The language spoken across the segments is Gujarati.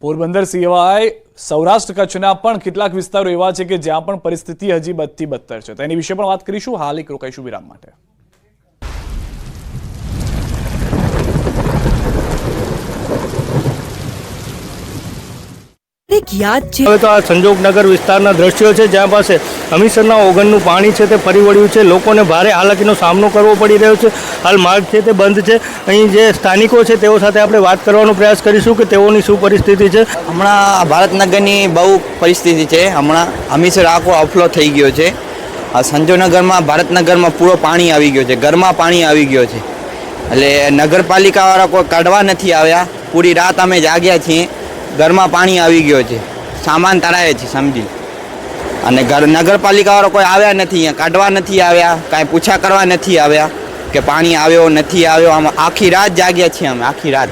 પોરબંદર સિવાય સૌરાષ્ટ્ર કચ્છના પણ કેટલાક વિસ્તારો એવા છે કે જ્યાં પણ પરિસ્થિતિ હજી બદથી બદતર છે. તેની વિશે પણ વાત કરીશું. હાલ એક રોકાઈશું વિરામ માટે. હવે તો આ સંજોગનગર વિસ્તારના દ્રશ્યો છે જ્યાં પાસે હમીરસરના ઓગણનું પાણી છે તે ફરી વળ્યું છે. લોકોને ભારે હાલાકીનો સામનો કરવો પડી રહ્યો છે. હાલ માર્ગ છે તે બંધ છે. અહીં જે સ્થાનિકો છે તેઓ સાથે આપણે વાત કરવાનો પ્રયાસ કરીશું કે તેઓની શું પરિસ્થિતિ છે. હમણાં ભારતનગરની બહુ પરિસ્થિતિ છે. હમણાં હમીરસર આખો અફલો થઈ ગયો છે. આ સંજોગનગરમાં ભારતનગરમાં પૂરો પાણી આવી ગયો છે. ઘરમાં પાણી આવી ગયો છે. એટલે નગરપાલિકાવાળા કોઈ કાઢવા નથી આવ્યા. પૂરી રાત અમે જાગ્યા છીએ. ઘરમાં પાણી આવી ગયો છે. સામાન તરાય છે સમજી. અને નગરપાલિકાવાળા કોઈ આવ્યા નથી, અહીંયા કાઢવા નથી આવ્યા, કાંઈ પૂછા કરવા નથી આવ્યા કે પાણી આવ્યો નથી આવ્યો. આમ આખી રાત જાગ્યા છીએ અમે, આખી રાત.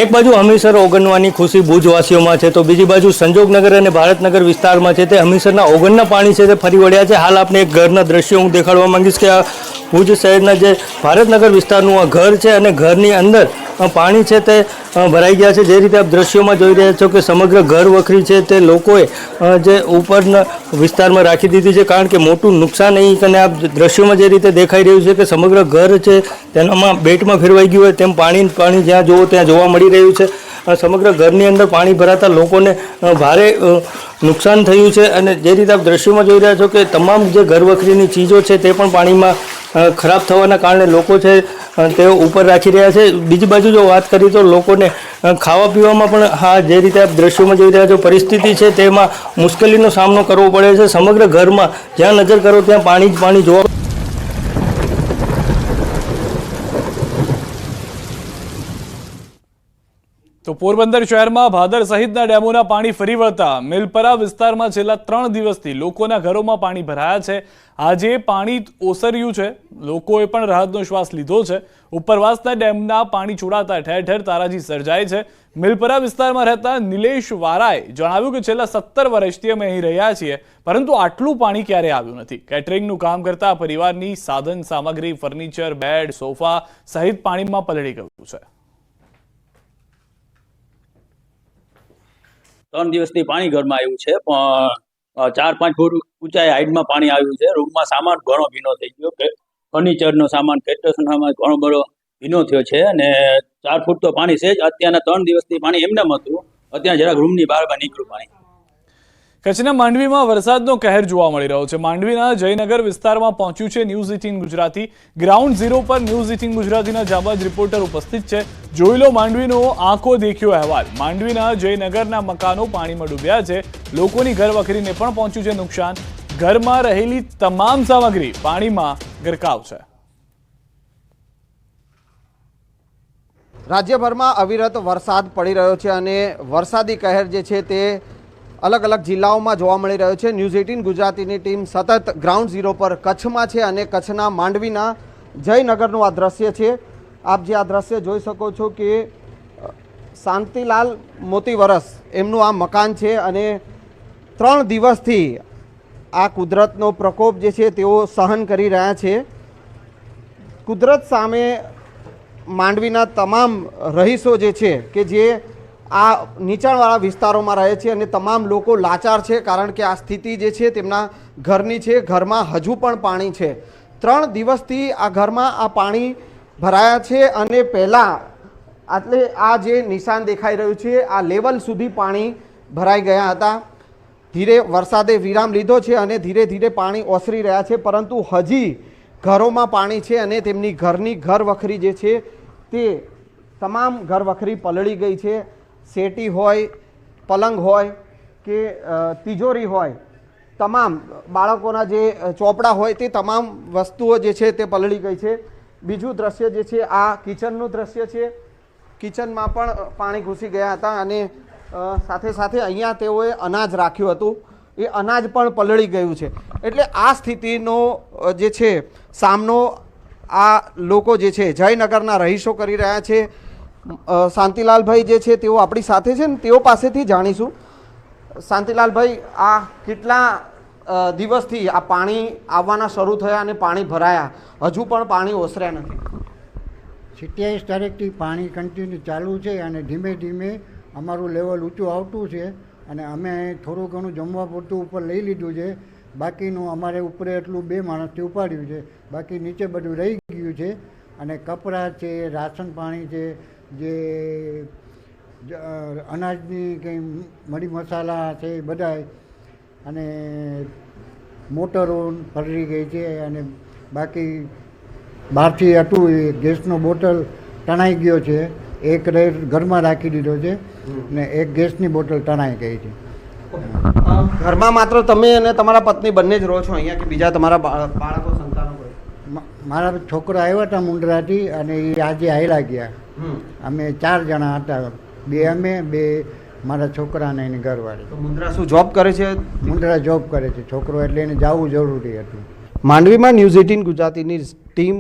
એક બાજુ હમીરસર ઓગણવાની ખુશી ભુજવાસીઓમાં છે તો બીજી બાજુ સંજોગનગર અને ભારતનગર વિસ્તારમાં છે તે હમીરસરના ઓગણના પાણી છે તે ફરી વળ્યા છે. હાલ આપણે એક ઘરના દ્રશ્યો હું દેખાડવા માંગીશ કે આ ભુજ શહેરના જે ભારતનગર વિસ્તારનું આ ઘર છે અને ઘરની અંદર પાણી છે તે ભરાઈ ગયા છે. જે રીતે આપ દ્રશ્યોમાં જોઈ રહ્યા છો કે સમગ્ર ઘર વખરી છે તે લોકોએ જે ઉપરના વિસ્તારમાં રાખી દીધી છે કારણ કે મોટું નુકસાન અહીં અને આપ દ્રશ્યોમાં જે રીતે દેખાઈ રહ્યું છે કે સમગ્ર ઘર છે તેનામાં બેટમાં ફેરવાઈ ગયું હોય તેમ પાણી જ્યાં જુઓ ત્યાં જોવા મળી રહ્યું છે. સમગ્ર ઘરની અંદર પાણી ભરાતા લોકોને ભારે નુકસાન થયું છે અને જે રીતે આપ દ્રશ્યોમાં જોઈ રહ્યા છો કે તમામ જે ઘર વખરીની ચીજો છે તે પણ પાણીમાં ખરાબ થવાના કારણે લોકો છે તેઓ ઉપર રાખી રહ્યા છે. બીજી બાજુ જો વાત કરીએ તો લોકોને ખાવા પીવામાં પણ હા જે રીતે આપ દ્રશ્યોમાં જોઈ રહ્યા છો પરિસ્થિતિ છે તેમાં મુશ્કેલીનો સામનો કરવો પડે છે. સમગ્ર ઘરમાં જ્યાં નજર કરો ત્યાં પાણી જ પાણી જોવા. તો પોરબંદર શહેરમાં ભાદર સહિતના ડેમોના પાણી ફરી વળતા મેલપરા વિસ્તારમાં છેલ્લા 3 દિવસથી લોકોના ઘરોમાં પાણી ભરાયા છે. આજે પાણી ઓસર્યું છે. લોકોએ પણ રાહતનો શ્વાસ લીધો છે. ઉપરવાસના ડેમના પાણી છોડાતા ઠેર ઠેર તારાજી સર્જાય છે. મેલપરા વિસ્તારમાં રહેતા નિલેશ વારાએ જણાવ્યું કે છેલ્લા 17 વર્ષથી અમે અહીં રહ્યા છીએ પરંતુ આટલું પાણી ક્યારે આવ્યું નથી. કેટરિંગનું કામ કરતા પરિવારની સાધન સામગ્રી, ફર્નિચર, બેડ, સોફા સહિત પાણીમાં પલળી ગયું છે. 3 દિવસથી પાણી ઘરમાં આવ્યું છે પણ 4-5 ફૂટ ઊંચાઈ હાઈટમાં પાણી આવ્યું છે. રૂમમાં સામાન ઘણો ભીનો થઈ ગયો કે ફર્નિચરનો સામાન, કેટરનો સામાન ઘણો બધો ભીનો થયો છે અને 4 ફૂટ તો પાણી છે જ. અત્યારના 3 દિવસથી પાણી એમને હતું. અત્યારે જરાક રૂમની બહાર નીકળ્યું પાણી. કચ્છના માંડવીમાં વરસાદનો કહેર જોવા મળી રહ્યો છે. માંડવીના જયનગર વિસ્તારમાં પહોંચ્યું છે ન્યૂઝ 18 ગુજરાતી. ગ્રાઉન્ડ ઝીરો પર ન્યૂઝ 18 ગુજરાતીના જાબાજ રિપોર્ટર ઉપસ્થિત છે. જોઈ લો માંડવીનો આંખો દેખ્યો અહેવાલ. માંડવીના જયનગરના મકાનો પાણીમાં ડૂબ્યા છે. લોકોની ઘર વખરીને પણ પહોંચ્યું છે નુકસાન. ઘરમાં રહેલી તમામ સામગ્રી પાણીમાં ગરકાવ છે. રાજ્યભરમાં અવિરત વરસાદ પડી રહ્યો છે અને વરસાદી કહેર જે છે તે અલગ અલગ જિલ્લાઓમાં જોવા મળી રહ્યો છે. ન્યૂઝ 18 ગુજરાતીની ટીમ સતત ગ્રાઉન્ડ ઝીરો પર કચ્છમાં છે અને કચ્છના માંડવીના જયનગરનું આ દ્રશ્ય છે. આપ જે આ દ્રશ્ય જોઈ શકો છો કે શાંતિલાલ મોતીવરસ એમનું આ મકાન છે અને 3 દિવસથી આ કુદરતનો પ્રકોપ જે છે તેઓ સહન કરી રહ્યા છે. કુદરત સામે માંડવીના તમામ રહીશો જે છે કે જે આ નીચાણવાળા વિસ્તારોમાં રહે છે અને તમામ લોકો લાચાર છે કારણ કે આ સ્થિતિ જે છે તેમના ઘરની છે. ઘરમાં હજુ પણ પાણી છે. 3 દિવસથી આ ઘરમાં આ પાણી ભરાયા છે અને પહેલાં એટલે આ જે નિશાન દેખાઈ રહ્યું છે આ લેવલ સુધી પાણી ભરાઈ ગયા હતા. ધીરે વરસાદે વિરામ લીધો છે અને ધીરે ધીરે પાણી ઓસરી રહ્યા છે પરંતુ હજી ઘરોમાં પાણી છે અને તેમની ઘરની ઘર વખરી જે છે તે તમામ ઘર વખરી પલળી ગઈ છે. સેટી હોય, પલંગ હોય કે તિજોરી હોય, તમામ બાળકોના જે ચોપડા હોય તે તમામ વસ્તુઓ જે છે તે પલળી ગઈ છે. બીજું દ્રશ્ય જે છે આ કિચનનું દ્રશ્ય છે. કિચનમાં પણ પાણી ઘૂસી ગયા હતા અને સાથે સાથે અહીંયા તેઓએ અનાજ રાખ્યું હતું એ અનાજ પણ પલળી ગયું છે. એટલે આ સ્થિતિનો જે છે સામનો આ લોકો જે છે જયનગરના રહીશો કરી રહ્યા છે. શાંતિલાલભાઈ જે છે તેઓ આપણી સાથે છે ને તેઓ પાસેથી જાણીશું. શાંતિલાલભાઈ, આ કેટલા દિવસથી આ પાણી આવવાના શરૂ થયા અને પાણી ભરાયા, હજુ પણ પાણી ઓસર્યા નથી? 27 તારીખથી પાણી કન્ટિન્યુ ચાલુ છે અને ધીમે ધીમે અમારું લેવલ ઊંચું આવતું છે અને અમે થોડું ઘણું જમવા પૂરતું ઉપર લઈ લીધું છે. બાકીનું અમારે ઉપર એટલું 2 માણસથી ઉપાડ્યું છે, બાકી નીચે બધું રહી ગયું છે. અને કપડાં છે, રાશન પાણી છે, જે અનાજની કંઈ મરી મસાલા છે એ બધાય, અને મોટરો પલળી ગઈ છે. અને બાકી બહારથી હતું એ ગેસનો બોટલ તણાઈ ગયો છે, એક ઘરમાં રાખી દીધો છે ને એક ગેસની બોટલ તણાઈ ગઈ છે. ઘરમાં માત્ર તમે અને તમારા પત્ની બંને જ રહો છો અહીંયા, કે બીજા તમારા બાળકો સંતાનો કોઈ? મારા છોકરા આવ્યા હતા મુંદ્રાથી અને એ આજે આવેલા ગયા. અમે 4 જણા હતા, 2 અમે, 2 મારા છોકરા અને એની ઘરવાળી. તો મુંદ્રા શું જોબ કરે છે? મુંદ્રા જોબ કરે છે છોકરો, એટલે એને જવું જરૂરી હતું. માંડવીમાં ન્યૂઝ 18 ગુજરાતીની ટીમ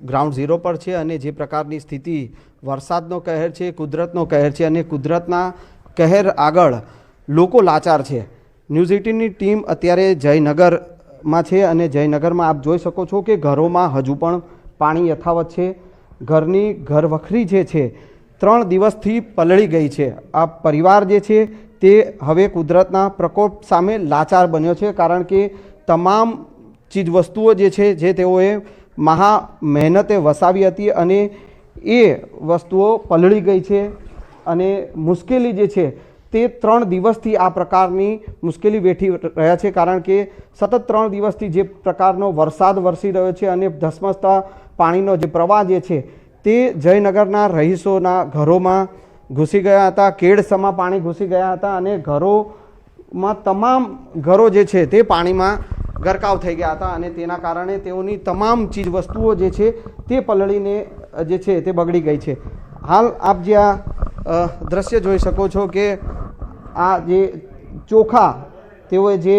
ગ્રાઉન્ડ ઝીરો પર છે અને જે પ્રકારની સ્થિતિ, વરસાદનો કહેર છે, કુદરતનો કહેર છે અને કુદરતના કહેર આગળ લોકો લાચાર છે. ન્યૂઝ 18ની ટીમ અત્યારે જયનગરમાં છે અને જયનગરમાં આપ જોઈ શકો છો કે ઘરોમાં હજુ પણ પાણી યથાવત છે. ઘરની ઘરવખરી જે છે 3 દિવસથી પલળી ગઈ છે. આ પરિવાર જે છે તે હવે કુદરતના પ્રકોપ સામે લાચાર બન્યો છે, કારણ કે તમામ ચીજવસ્તુઓ જે છે જે તેઓએ મહા મહેનતે વસાવી હતી અને એ વસ્તુઓ પલળી ગઈ છે. અને મુશ્કેલી જે છે તે 3 દિવસથી આ પ્રકારની મુશ્કેલી વેઠી રહ્યા છે, કારણ કે સતત 3 દિવસથી જે પ્રકારનો વરસાદ વરસી રહ્યો છે અને ધસમસતા પાણીનો જે પ્રવાહ જે છે તે જયનગરના રહીશોના ઘરોમાં ઘૂસી ગયા હતા. કેડસમાં પાણી ઘૂસી ગયા હતા અને ઘરોમાં તમામ ઘરો જે છે તે પાણીમાં ગરકાવ થઈ ગયા હતા અને તેના કારણે તેઓની તમામ ચીજ વસ્તુઓ જે છે તે પલળીને જે છે તે બગડી ગઈ છે. હાલ આપ જે આ દ્રશ્ય જોઈ શકો છો કે આ જે ચોખા, તેઓએ જે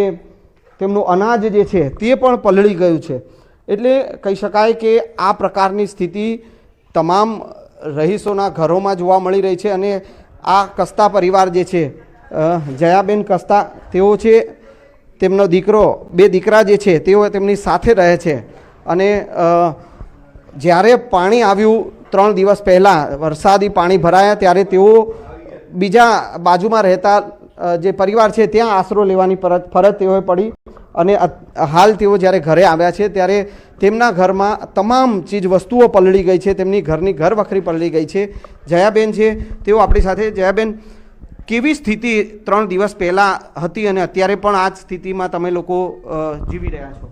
તેમનું અનાજ જે છે તે પણ પલળી ગયું છે. એટલે કહી શકાય કે આ પ્રકારની સ્થિતિ તમામ રહીશોના ઘરોમાં જોવા મળી રહી છે. અને આ કસ્તા પરિવાર જે છે, જયાબેન કસ્તા, તેઓ છે, તેમનો દીકરો, 2 દીકરા જે છે તેઓ તેમની સાથે રહે છે. અને જ્યારે પાણી આવ્યું 3 દિવસ પહેલાં વરસાદી પાણી ભરાયા ત્યારે તેઓ બીજા બાજુમાં રહેતા જે પરિવાર છે ત્યાં આશરો લેવાની ફરજ તેઓએ પડી. અને હાલ તેઓ જ્યારે ઘરે આવ્યા છે ત્યારે તેમના ઘરમાં તમામ ચીજ વસ્તુઓ પલળી ગઈ છે, તેમની ઘરની ઘરવખરી પલળી ગઈ છે. જયાબેન છે તેઓ આપણી સાથે. જયાબેન, કેવી સ્થિતિ 3 દિવસ પહેલાં હતી અને અત્યારે પણ આ જ સ્થિતિમાં તમે લોકો જીવી રહ્યા છો?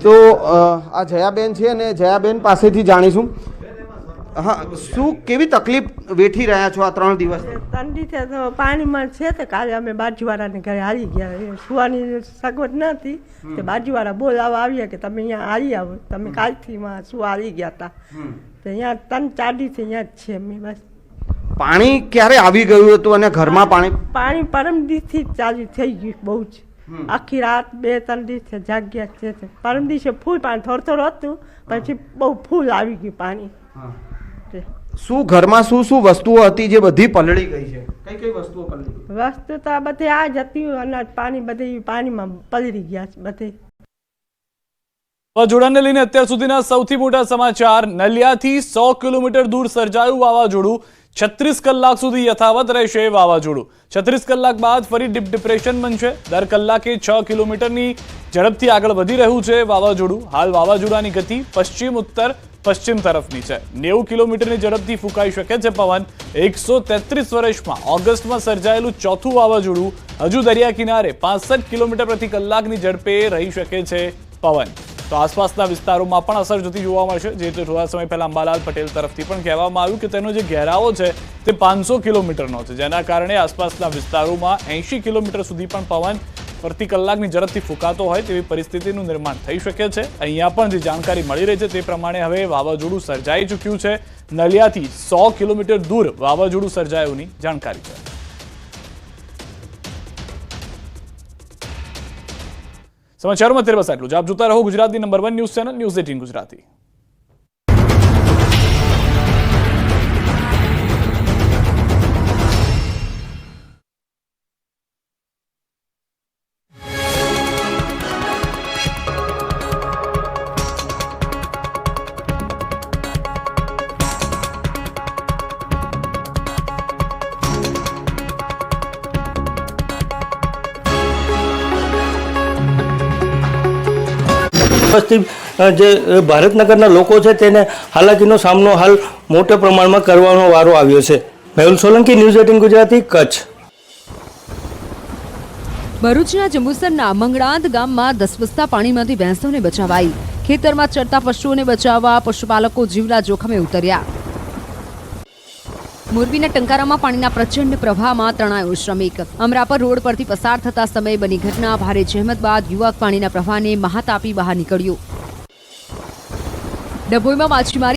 તો આ જયાબેન છે અને જયાબેન પાસેથી જાણીશું. હા, શું કેવી તકલીફ વેઠી રહ્યા છો આ 3 દિવસ? ઠંડી છે તો પાણીમાં છે તો કાલે અમે બાજુવાળાને ઘરે હારી ગયા. સુવાની સગવડ નહોતી તો બાજુવાળા બોલાવવા આવ્યા કે તમે અહીંયા હારી આવો. તમે કાલથી શું હારી ગયા હતા તો અહીંયા 3-4 દિવસ અહીંયા જ છે અમે. બસ પાણી ક્યારે આવી ગયું હતું અને ઘરમાં પાણી પરમ દિવસથી ચાલુ થઈ ગયું. બહુ જ આખી રાત 2-3 દિવસ જાગ્યા છે. પરમ દિવસે ફૂલ પાણી થોડું હતું, પછી બહુ ફૂલ આવી ગયું પાણી. શું ઘરમાં શું શું વસ્તુઓ હતી જે બધી પલળી ગઈ છે? કઈ કઈ વસ્તુઓ પલળી ગઈ? વસ્તુ તો બધી આ જ હતી, અનાજ પાણી બધી પાણીમાં પલળી ગયા છે બધે. વાવાઝોડાને લઈને અત્યાર સુધીના સૌથી મોટા સમાચાર. નલિયાથી 100 કિલોમીટર દૂર સર્જાયું વાવાઝોડું. 36 કલાક સુધી યથાવત રહેશે વાવાઝોડું. 36 કલાક બાદ ફરી ડીપ ડિપ્રેશન બનશે. દર કલાકે 6 કિલોમીટરની ઝડપથી આગળ વધી રહ્યું છે વાવાઝોડું. હાલ વાવાઝોડાની ગતિ પશ્ચિમ ઉત્તર પશ્ચિમ તરફની છે. 90 કિલોમીટરની ઝડપથી ફૂંકાઈ શકે છે પવન. 133 વર્ષમાં ઓગસ્ટમાં સર્જાયેલું 4થું વાવાઝોડું. હજુ દરિયા કિનારે 65 કિલોમીટર પ્રતિ કલાકની ઝડપે રહી શકે છે પવન. તો આસપાસના વિસ્તારોમાં પણ અસર જતી જોવા મળશે. જે થોડા સમય પહેલા અંબાલાલ પટેલ તરફથી પણ કહેવામાં આવ્યું કે તેનો જે ઘેરાવો છે તે 500 કિલોમીટરનો છે, જેના કારણે આસપાસના વિસ્તારોમાં 80 કિલોમીટર સુધી પણ પવન પ્રતિ કલાકની ઝડપથી ફૂંકાતો હોય તેવી પરિસ્થિતિનું નિર્માણ થઈ શકે છે. અહીંયા પણ જે જાણકારી મળી રહી છે તે પ્રમાણે હવે વાવાઝોડું સર્જાઈ ચૂક્યું છે. નલિયાથી 100 કિલોમીટર દૂર વાવાઝોડું સર્જાયુંની જાણકારી છે. સમાચારોમાં અત્યારે બસ આટલું જ. આપ જોતા રહો ગુજરાતની number 1 news channel news 18 Gujarati. વસ્તી જે ભારતનગરના લોકો છે તેને હાલાકીનો સામનો હાલ મોટા પ્રમાણમાં કરવાનો વારો આવ્યો છે. મેહુલ સોલંકી, ન્યૂઝ 18 ગુજરાતી, કચ્છ. ભરૂચના જંબુસરના મંગળાંદ ગામમાં 10 વસ્તા પાણીમાંથી ભેંસોને બચાવાઈ. ખેતરમાં ચરતા પશુઓને બચાવવા પશુપાલકો જીવના જોખમે ઉતર્યા. મોરબીના ટંકારામાં પાણીના પ્રચંડ પ્રવાહમાં તણાયો શ્રમિક. અમરાપર રોડ પરથી પસાર થતા સમયે બની ઘટના. ભારે જહેમત બાદ યુવક પાણીના પ્રવાહને મહાત આપી બહાર નીકળ્યો. ડભોઈમાં માછીમારી